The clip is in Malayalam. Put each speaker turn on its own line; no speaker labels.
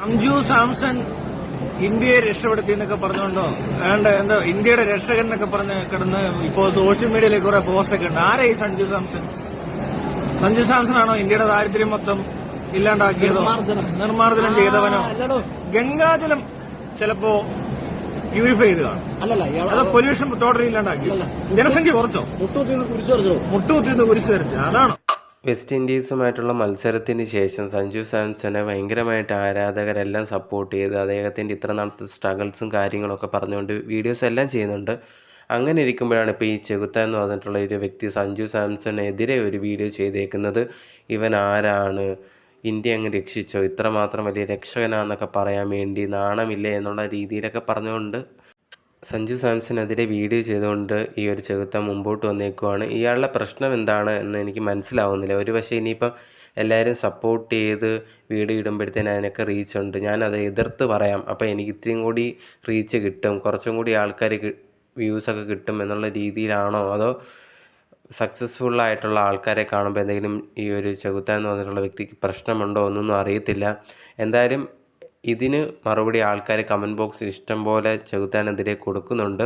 അംജു സാംസൺ ഇന്ത്യയെ രക്ഷപ്പെടുത്തി എന്നൊക്കെ പറഞ്ഞുകൊണ്ടോ എന്താ ഇന്ത്യയുടെ രക്ഷകൻ എന്നൊക്കെ പറഞ്ഞ് കിടന്ന് ഇപ്പോ സോഷ്യൽ മീഡിയയിലേക്ക് കുറെ പോസ്റ്റ് ഒക്കെ ഉണ്ട്. ആരാ ഈ സഞ്ജു സാംസൺ? സഞ്ജു സാംസൺ ആണോ ഇന്ത്യയുടെ ദാരിദ്ര്യം മൊത്തം ഇല്ലാണ്ടാക്കിയതോ? നിർമ്മാർജ്ജനം ചെയ്തവനോ? ഗംഗാജലം ചിലപ്പോ പ്യൂരിഫൈ ചെയ്ത് കാണും. അത് പൊല്യൂഷൻ ടോട്ടലി ഇല്ലാണ്ടാക്കി. ജനസംഖ്യ കുറച്ചോ? മുട്ടുകുത്തിന്ന് കുരിശ് വരച്ചു. അതാണോ?
വെസ്റ്റ് ഇൻഡീസുമായിട്ടുള്ള മത്സരത്തിന് ശേഷം സഞ്ജു സാംസനെ ഭയങ്കരമായിട്ട് ആരാധകരെല്ലാം സപ്പോർട്ട് ചെയ്ത് അദ്ദേഹത്തിൻ്റെ ഇത്ര നാളത്തെ സ്ട്രഗിൾസും കാര്യങ്ങളൊക്കെ പറഞ്ഞുകൊണ്ട് വീഡിയോസ് എല്ലാം ചെയ്യുന്നുണ്ട്. അങ്ങനെ ഇരിക്കുമ്പോഴാണ് ഇപ്പോൾ ഈ ചെകുത്ത എന്ന് പറഞ്ഞിട്ടുള്ള ഒരു വ്യക്തി സഞ്ജു സാംസണെതിരെ ഒരു വീഡിയോ ചെയ്തേക്കുന്നത്. ഇവൻ ആരാണ്, ഇന്ത്യ അങ്ങ് രക്ഷിച്ചോ, ഇത്രമാത്രം വലിയ രക്ഷകനാണെന്നൊക്കെ പറയാൻ വേണ്ടി നാണമില്ലേ എന്നുള്ള രീതിയിലൊക്കെ പറഞ്ഞുകൊണ്ട് സഞ്ജു സാംസണെതിരെ വീഡിയോ ചെയ്തുകൊണ്ട് ഈ ഒരു ചെകുത്ത മുമ്പോട്ട് വന്നേക്കുവാണ്. ഇയാളുടെ പ്രശ്നം എന്താണ് എന്ന് എനിക്ക് മനസ്സിലാവുന്നില്ല. ഒരു പക്ഷേ ഇനിയിപ്പം എല്ലാവരും സപ്പോർട്ട് ചെയ്ത് വീഡിയോ ഇടുമ്പോഴത്തേന് അതിനൊക്കെ റീച്ചുണ്ട്, ഞാനത് എതിർത്ത് പറയാം, അപ്പോൾ എനിക്ക് ഇത്രയും കൂടി റീച്ച് കിട്ടും, കുറച്ചും കൂടി ആൾക്കാർ വ്യൂസൊക്കെ കിട്ടും എന്നുള്ള രീതിയിലാണോ, അതോ സക്സസ്ഫുള്ളായിട്ടുള്ള ആൾക്കാരെ കാണുമ്പോൾ എന്തെങ്കിലും ഈ ഒരു ചെകുത്ത എന്ന് പറഞ്ഞിട്ടുള്ള വ്യക്തിക്ക് പ്രശ്നമുണ്ടോ എന്നൊന്നും അറിയത്തില്ല. എന്തായാലും ഇതിന് മറുപടി ആൾക്കാർ കമൻറ്റ് ബോക്സിൽ ഇഷ്ടം പോലെ ചെകുത്താനെതിരെ കൊടുക്കുന്നുണ്ട്.